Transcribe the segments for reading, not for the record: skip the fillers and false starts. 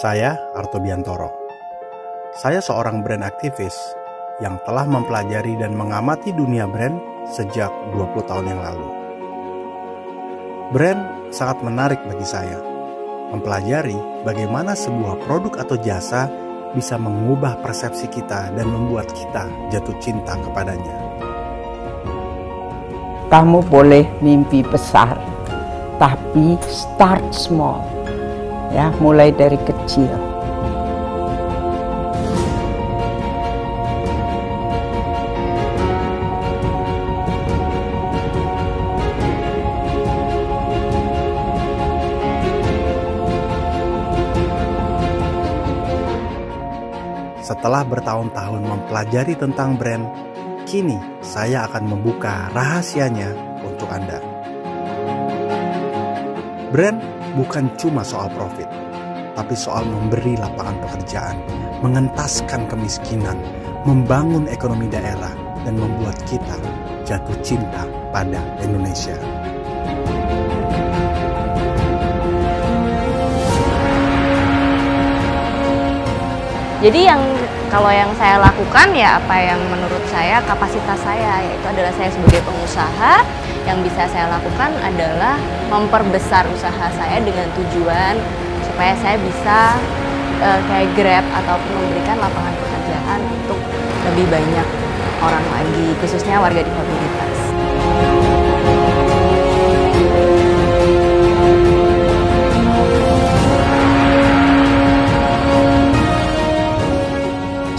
Saya Arto Biantoro. Saya seorang brand aktivis yang telah mempelajari dan mengamati dunia brand sejak 20 tahun yang lalu. Brand sangat menarik bagi saya. Mempelajari bagaimana sebuah produk atau jasa bisa mengubah persepsi kita dan membuat kita jatuh cinta kepadanya. Kamu boleh mimpi besar, tapi start small. Ya, mulai dari kecil. Setelah bertahun-tahun mempelajari tentang brand, kini saya akan membuka rahasianya untuk Anda. Brand bukan cuma soal profit, tapi soal memberi lapangan pekerjaan, mengentaskan kemiskinan, membangun ekonomi daerah, dan membuat kita jatuh cinta pada Indonesia. Jadi kalau yang saya lakukan ya apa yang menurut saya kapasitas saya, yaitu adalah saya sebagai pengusaha, yang bisa saya lakukan adalah memperbesar usaha saya dengan tujuan supaya saya bisa kayak Grab ataupun memberikan lapangan pekerjaan untuk lebih banyak orang lagi, khususnya warga difabilitas.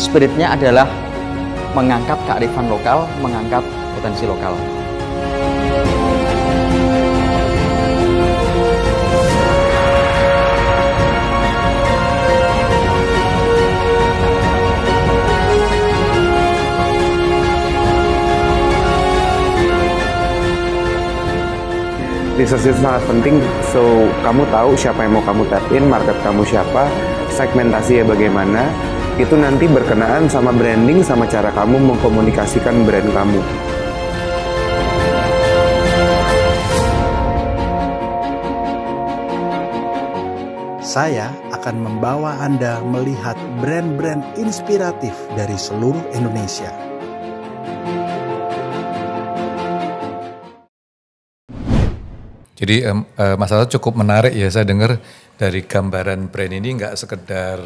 Spiritnya adalah mengangkat kearifan lokal, mengangkat potensi lokal. Research itu sangat penting, so kamu tahu siapa yang mau kamu tap in, market kamu siapa, segmentasinya bagaimana, itu nanti berkenaan sama branding, sama cara kamu mengkomunikasikan brand kamu. Saya akan membawa Anda melihat brand-brand inspiratif dari seluruh Indonesia. Jadi masalah cukup menarik ya, saya dengar dari gambaran brand ini nggak sekedar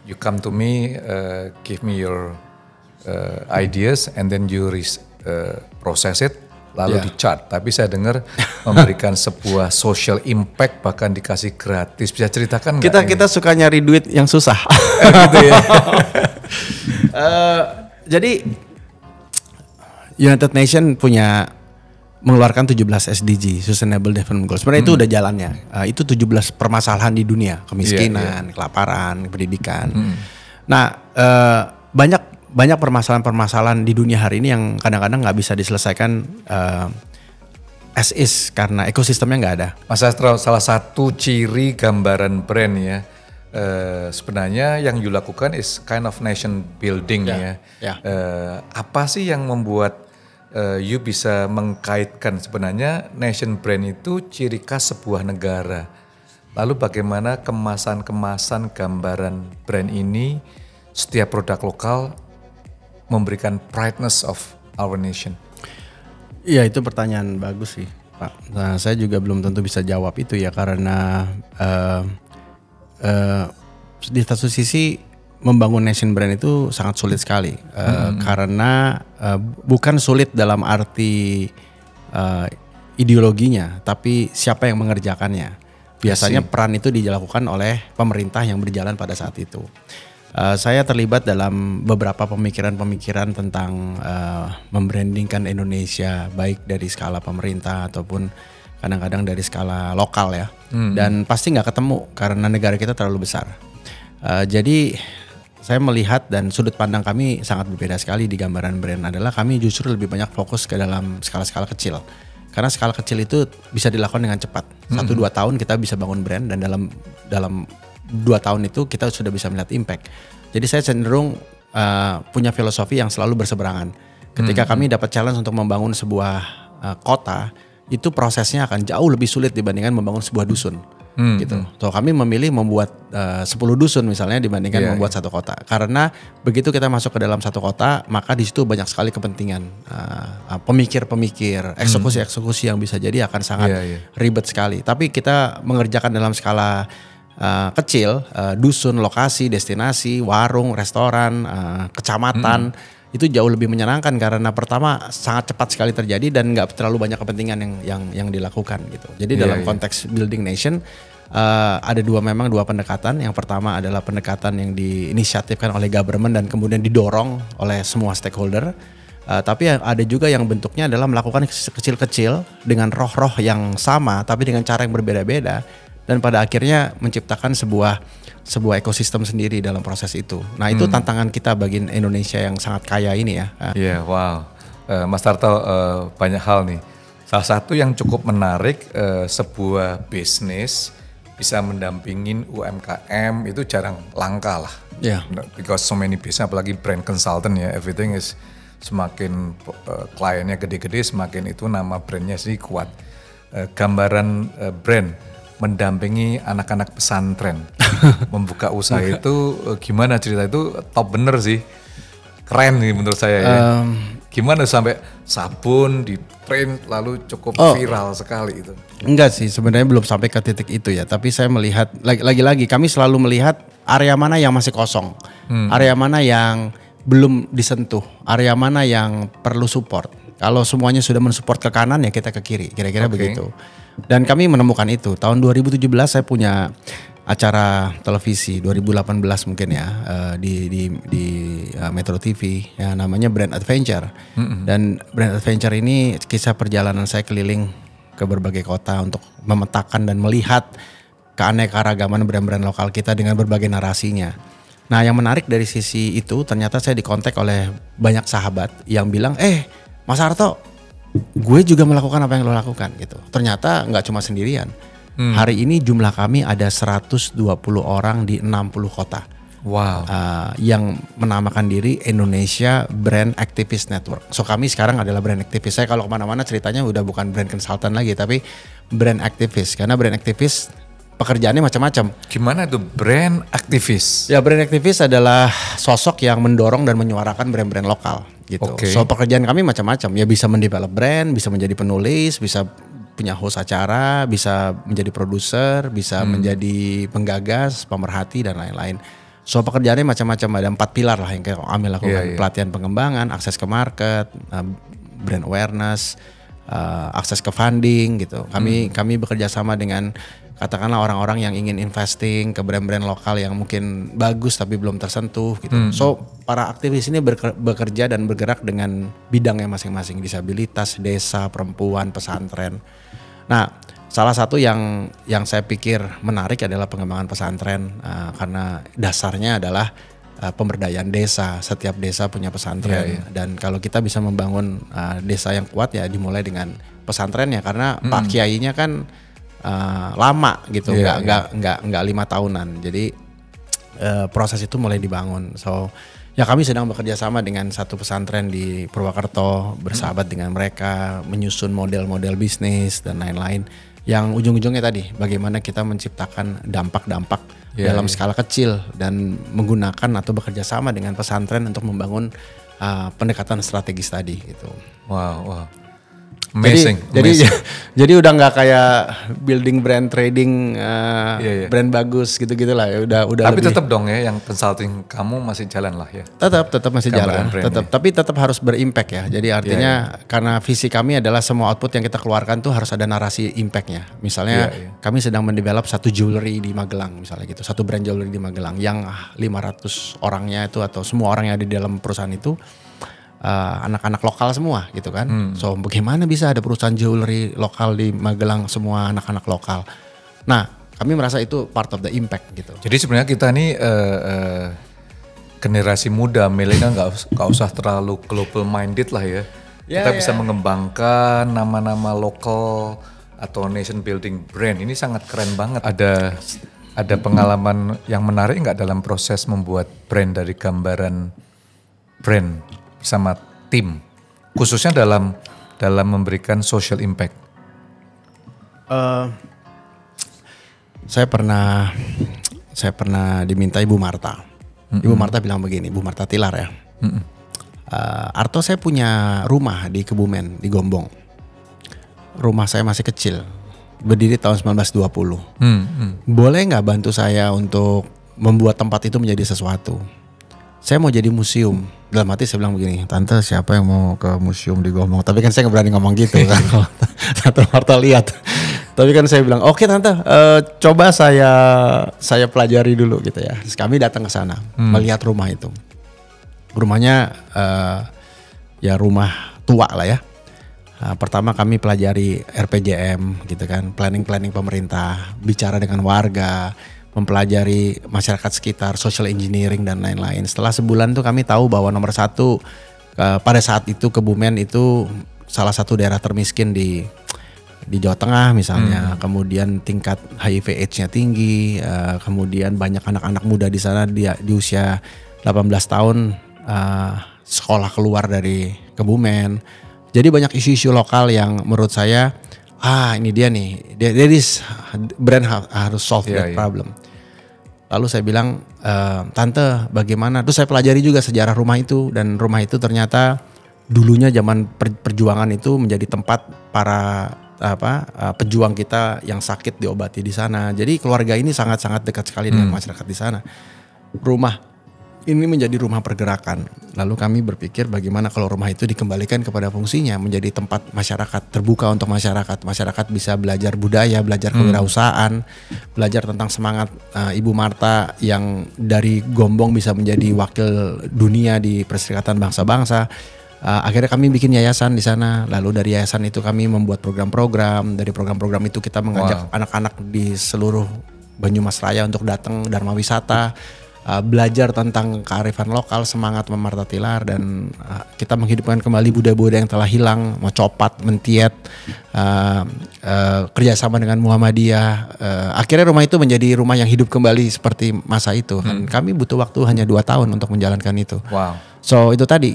you come to me, give me your ideas and then you process it, lalu di chart. Tapi saya dengar memberikan sebuah social impact, bahkan dikasih gratis. Bisa ceritakan nggak? Kita suka nyari duit yang susah. Gitu ya. Jadi United Nations mengeluarkan 17 SDG, Sustainable Development Goals. Sebenarnya itu udah jalannya. Itu 17 permasalahan di dunia, kemiskinan, kelaparan, pendidikan. Nah, banyak permasalahan-permasalahan di dunia hari ini yang kadang-kadang nggak bisa diselesaikan as is karena ekosistemnya nggak ada. Mas Astro, salah satu ciri gambaran brand ya, sebenarnya yang you lakukan is kind of nation building ya. Apa sih yang membuat you bisa mengkaitkan sebenarnya nation brand itu ciri khas sebuah negara. Lalu bagaimana kemasan-kemasan gambaran brand ini setiap produk lokal memberikan prideness of our nation? Iya, itu pertanyaan bagus sih, Pak. Nah, saya juga belum tentu bisa jawab itu ya, karena di satu sisi membangun nation brand itu sangat sulit sekali karena bukan sulit dalam arti ideologinya, tapi siapa yang mengerjakannya. Biasanya peran itu dilakukan oleh pemerintah yang berjalan pada saat itu. Saya terlibat dalam beberapa pemikiran-pemikiran tentang membrandingkan Indonesia, baik dari skala pemerintah ataupun kadang-kadang dari skala lokal ya. Dan pasti nggak ketemu karena negara kita terlalu besar. Jadi saya melihat dan sudut pandang kami sangat berbeda sekali di gambaran brand adalah kami justru lebih banyak fokus ke dalam skala-skala kecil. Karena skala kecil itu bisa dilakukan dengan cepat. 1-2 tahun kita bisa bangun brand dan dalam 2 tahun itu kita sudah bisa melihat impact. Jadi saya cenderung punya filosofi yang selalu berseberangan. Ketika kami dapat challenge untuk membangun sebuah kota, itu prosesnya akan jauh lebih sulit dibandingkan membangun sebuah dusun. gitu. So kami memilih membuat 10 dusun misalnya dibandingkan membuat satu kota. Karena begitu kita masuk ke dalam satu kota, maka di situ banyak sekali kepentingan, pemikir-pemikir, eksekusi-eksekusi yang bisa jadi akan sangat ribet sekali. Tapi kita mengerjakan dalam skala kecil, dusun, lokasi, destinasi, warung, restoran, kecamatan. Itu jauh lebih menyenangkan karena pertama sangat cepat sekali terjadi dan nggak terlalu banyak kepentingan yang dilakukan gitu. Jadi dalam konteks building nation ada dua pendekatan. Yang pertama adalah pendekatan yang diinisiatifkan oleh government dan kemudian didorong oleh semua stakeholder. Tapi ada juga yang bentuknya adalah melakukan kecil-kecil dengan roh-roh yang sama tapi dengan cara yang berbeda-beda dan pada akhirnya menciptakan sebuah ekosistem sendiri dalam proses itu. Nah itu tantangan kita bagi Indonesia yang sangat kaya ini ya. Iya, wow. Mas Tarto banyak hal nih. Salah satu yang cukup menarik, sebuah bisnis bisa mendampingin UMKM itu jarang langka lah. Yeah. Because so many business, apalagi brand consultant ya, everything is semakin kliennya gede-gede, semakin itu nama brandnya sih kuat. Gambaran brand mendampingi anak-anak pesantren membuka usaha itu gimana cerita itu top bener sih, keren nih menurut saya ya. Gimana sampai sabun di print lalu cukup viral sekali itu? Enggak sih, sebenarnya belum sampai ke titik itu ya. Tapi saya melihat lagi-lagi kami selalu melihat area mana yang masih kosong, area mana yang belum disentuh, area mana yang perlu support. Kalau semuanya sudah mensupport ke kanan ya kita ke kiri, kira-kira begitu. Dan kami menemukan itu. Tahun 2017 saya punya acara televisi 2018 mungkin ya di Metro TV ya namanya Brand Adventure. Dan Brand Adventure ini kisah perjalanan saya keliling ke berbagai kota untuk memetakan dan melihat keanekaragaman brand-brand lokal kita dengan berbagai narasinya. Nah, yang menarik dari sisi itu ternyata saya dikontak oleh banyak sahabat yang bilang, Mas Harto, gue juga melakukan apa yang lo lakukan gitu. Ternyata nggak cuma sendirian. Hari ini jumlah kami ada 120 orang di 60 kota. Wow. Yang menamakan diri Indonesia Brand Activist Network. So kami sekarang adalah brand activist. Saya kalau kemana-mana ceritanya udah bukan brand consultant lagi, tapi brand activist. Karena brand activist pekerjaannya macam-macam. Gimana itu brand activist? Ya, brand activist adalah sosok yang mendorong dan menyuarakan brand-brand lokal gitu. So pekerjaan kami macam-macam. Ya bisa mendevelop brand, bisa menjadi penulis, bisa punya host acara, bisa menjadi produser, bisa menjadi penggagas, pemerhati dan lain-lain. So pekerjaannya macam-macam, ada 4 pilar lah yang kami lakukan. Pelatihan pengembangan, akses ke market, brand awareness, akses ke funding gitu. Kami bekerja sama dengan katakanlah orang-orang yang ingin investing ke brand-brand lokal yang mungkin bagus tapi belum tersentuh gitu. So para aktivis ini bekerja dan bergerak dengan bidangnya masing-masing, disabilitas, desa, perempuan, pesantren. Nah, salah satu yang saya pikir menarik adalah pengembangan pesantren karena dasarnya adalah pemberdayaan desa. Setiap desa punya pesantren dan kalau kita bisa membangun desa yang kuat ya dimulai dengan pesantrennya karena Pak Kiainya kan lama gitu, nggak 5 tahunan. Jadi proses itu mulai dibangun. So ya kami sedang bekerja sama dengan satu pesantren di Purwakarta, bersahabat dengan mereka, menyusun model-model bisnis dan lain-lain. Yang ujung-ujungnya tadi, bagaimana kita menciptakan dampak-dampak dalam skala kecil dan menggunakan atau bekerja sama dengan pesantren untuk membangun pendekatan strategis tadi gitu. Wow. Amazing. Jadi udah nggak kayak building brand trading brand bagus gitu-gitu lah ya. Udah. Tapi lebih. tetap dong ya, yang consulting kamu masih jalan lah ya. Tetap masih jalan. Tapi tetap harus berimpact ya. Jadi artinya karena visi kami adalah semua output yang kita keluarkan tuh harus ada narasi impactnya. Misalnya kami sedang mendevelop satu jewelry di Magelang misalnya gitu, satu brand jewelry di Magelang yang 500 orangnya itu atau semua orang yang ada di dalam perusahaan itu anak-anak lokal semua gitu kan. So bagaimana bisa ada perusahaan jewelry lokal di Magelang semua anak-anak lokal. Nah kami merasa itu part of the impact gitu. Jadi sebenarnya kita nih generasi muda milenial nggak usah terlalu global minded lah ya. Kita bisa mengembangkan nama-nama lokal atau nation building brand. Ini sangat keren banget. Ada pengalaman yang menarik nggak dalam proses membuat brand dari gambaran brand sama tim, khususnya dalam memberikan social impact? Saya pernah diminta Ibu Marta. Ibu Marta bilang begini, Ibu Marta Tilar ya. Arto, saya punya rumah di Kebumen, di Gombong. Rumah saya masih kecil, berdiri tahun 1920. Boleh nggak bantu saya untuk membuat tempat itu menjadi sesuatu? Saya mau jadi museum. Dalam hati saya bilang begini, Tante, siapa yang mau ke museum di Gombong? Tapi kan saya nggak berani ngomong gitu kan. Tante Marta lihat. Tapi kan saya bilang, oke Tante, coba saya pelajari dulu gitu ya. Terus kami datang ke sana, melihat rumah itu. Rumahnya ya rumah tua lah ya. Pertama kami pelajari RPJM gitu kan, planning pemerintah, bicara dengan warga, mempelajari masyarakat sekitar, social engineering dan lain-lain. Setelah sebulan tuh kami tahu bahwa nomor satu pada saat itu Kebumen itu salah satu daerah termiskin di Jawa Tengah misalnya. Kemudian tingkat HIV/AIDS-nya tinggi, kemudian banyak anak-anak muda di sana di usia 18 tahun sekolah keluar dari Kebumen. Jadi banyak isu-isu lokal yang menurut saya ini dia nih, this brand harus solve that problem. Lalu saya bilang, Tante bagaimana? Terus saya pelajari juga sejarah rumah itu, dan rumah itu ternyata dulunya zaman perjuangan itu menjadi tempat para pejuang kita yang sakit diobati di sana. Jadi keluarga ini sangat-sangat dekat sekali dengan masyarakat di sana. Rumah ini menjadi rumah pergerakan. Lalu kami berpikir bagaimana kalau rumah itu dikembalikan kepada fungsinya, menjadi tempat masyarakat, terbuka untuk masyarakat. Masyarakat bisa belajar budaya, belajar kewirausahaan, belajar tentang semangat Ibu Marta yang dari Gombong bisa menjadi wakil dunia di Perserikatan Bangsa-Bangsa. Akhirnya kami bikin yayasan di sana. Lalu dari yayasan itu kami membuat program-program. Dari program-program itu kita mengajak anak-anak di seluruh Banyumas Raya untuk datang Dharma Wisata. Belajar tentang kearifan lokal, semangat Marta Tilar, dan kita menghidupkan kembali budaya-budaya yang telah hilang, Mocopat, Mentiet, kerjasama dengan Muhammadiyah. Akhirnya rumah itu menjadi rumah yang hidup kembali seperti masa itu. Kami butuh waktu hanya 2 tahun untuk menjalankan itu. So itu tadi,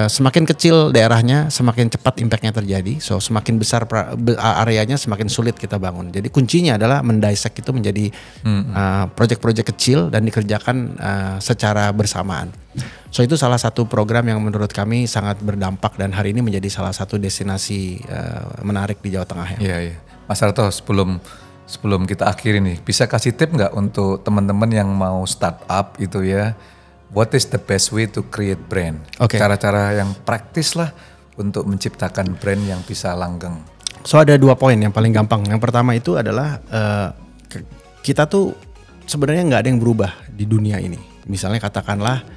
semakin kecil daerahnya semakin cepat impactnya terjadi. So semakin besar areanya semakin sulit kita bangun. Jadi kuncinya adalah mendisek itu menjadi proyek-proyek kecil dan dikerjakan secara bersamaan. So itu salah satu program yang menurut kami sangat berdampak dan hari ini menjadi salah satu destinasi menarik di Jawa Tengah. Iya. Mas Arto, sebelum kita akhiri nih, bisa kasih tip nggak untuk teman-teman yang mau startup itu ya? What is the best way to create brand? Cara-cara yang praktis lah untuk menciptakan brand yang bisa langgeng. So ada 2 poin yang paling gampang. Yang pertama itu adalah kita tuh sebenarnya nggak ada yang berubah di dunia ini. Misalnya katakanlah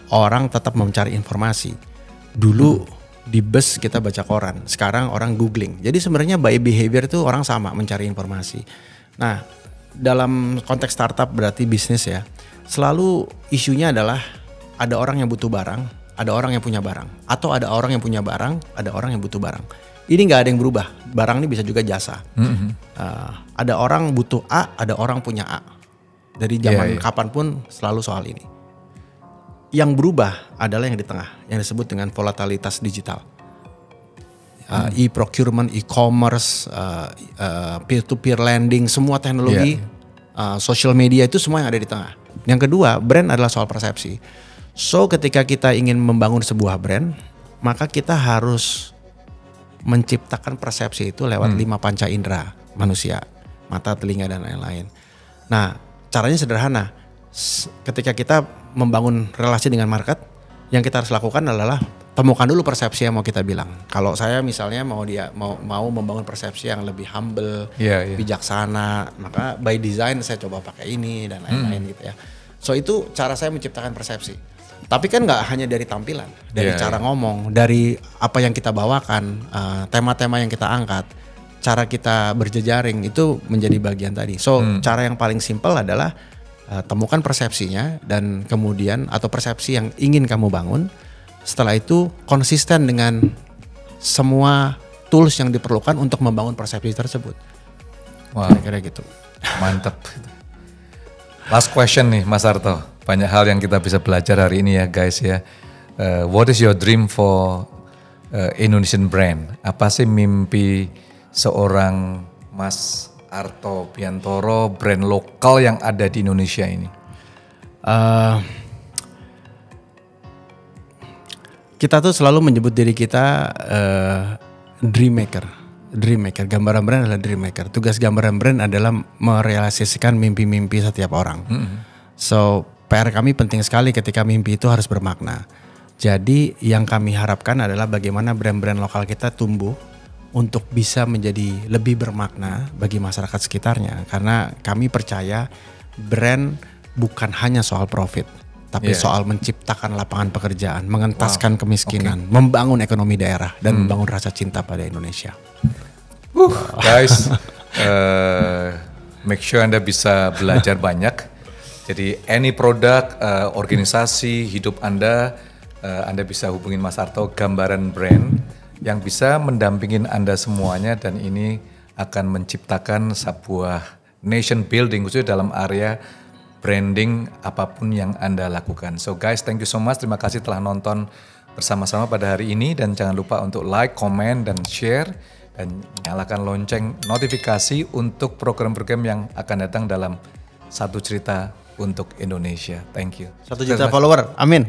orang tetap mencari informasi. Dulu di bus kita baca koran, sekarang orang googling. Jadi sebenarnya by behavior itu orang sama mencari informasi. Nah dalam konteks startup berarti bisnis ya. Selalu isunya adalah ada orang yang butuh barang, ada orang yang punya barang, atau ada orang yang punya barang, ada orang yang butuh barang. Ini nggak ada yang berubah. Barang ini bisa juga jasa. Ada orang butuh A, ada orang punya A. Dari zaman kapanpun selalu soal ini. Yang berubah adalah yang di tengah, yang disebut dengan volatilitas digital. E-procurement, e-commerce, peer-to-peer lending, semua teknologi, social media itu semua yang ada di tengah. Yang kedua, brand adalah soal persepsi. So ketika kita ingin membangun sebuah brand, maka kita harus menciptakan persepsi itu lewat 5 panca indera manusia, mata, telinga, dan lain-lain. Nah caranya sederhana. Ketika kita membangun relasi dengan market, yang kita harus lakukan adalah temukan dulu persepsi yang mau kita bilang. Kalau saya misalnya mau membangun persepsi yang lebih humble, bijaksana, maka by design saya coba pakai ini dan lain-lain gitu ya. So itu cara saya menciptakan persepsi. Tapi kan nggak hanya dari tampilan, dari cara ngomong, dari apa yang kita bawakan, tema-tema yang kita angkat, cara kita berjejaring itu menjadi bagian tadi. So cara yang paling simpel adalah temukan persepsinya dan kemudian atau persepsi yang ingin kamu bangun. Setelah itu konsisten dengan semua tools yang diperlukan untuk membangun persepsi tersebut. Kira-kira gitu. Mantap. Last question nih Mas Arto. Banyak hal yang kita bisa belajar hari ini ya guys ya. What is your dream for Indonesian brand? Apa sih mimpi seorang Mas Arto Biantoro, brand lokal yang ada di Indonesia ini? Kita tuh selalu menyebut diri kita dream maker. Gambaran brand adalah dream maker. Tugas gambaran brand adalah merealisasikan mimpi-mimpi setiap orang. So PR kami penting sekali ketika mimpi itu harus bermakna. Jadi yang kami harapkan adalah bagaimana brand-brand lokal kita tumbuh untuk bisa menjadi lebih bermakna bagi masyarakat sekitarnya. Karena kami percaya brand bukan hanya soal profit, tapi soal menciptakan lapangan pekerjaan, mengentaskan kemiskinan, membangun ekonomi daerah, dan membangun rasa cinta pada Indonesia. Guys, make sure Anda bisa belajar banyak. Jadi any produk, organisasi, hidup Anda bisa hubungin Mas Arto, Gambaran Brand, yang bisa mendampingin Anda semuanya, dan ini akan menciptakan sebuah nation building khususnya dalam area branding apapun yang Anda lakukan. So guys, thank you so much. Terima kasih telah nonton bersama-sama pada hari ini, dan jangan lupa untuk like, comment, dan share, dan nyalakan lonceng notifikasi untuk program-program yang akan datang dalam Satu Cerita untuk Indonesia. Thank you. 1 juta follower, amin.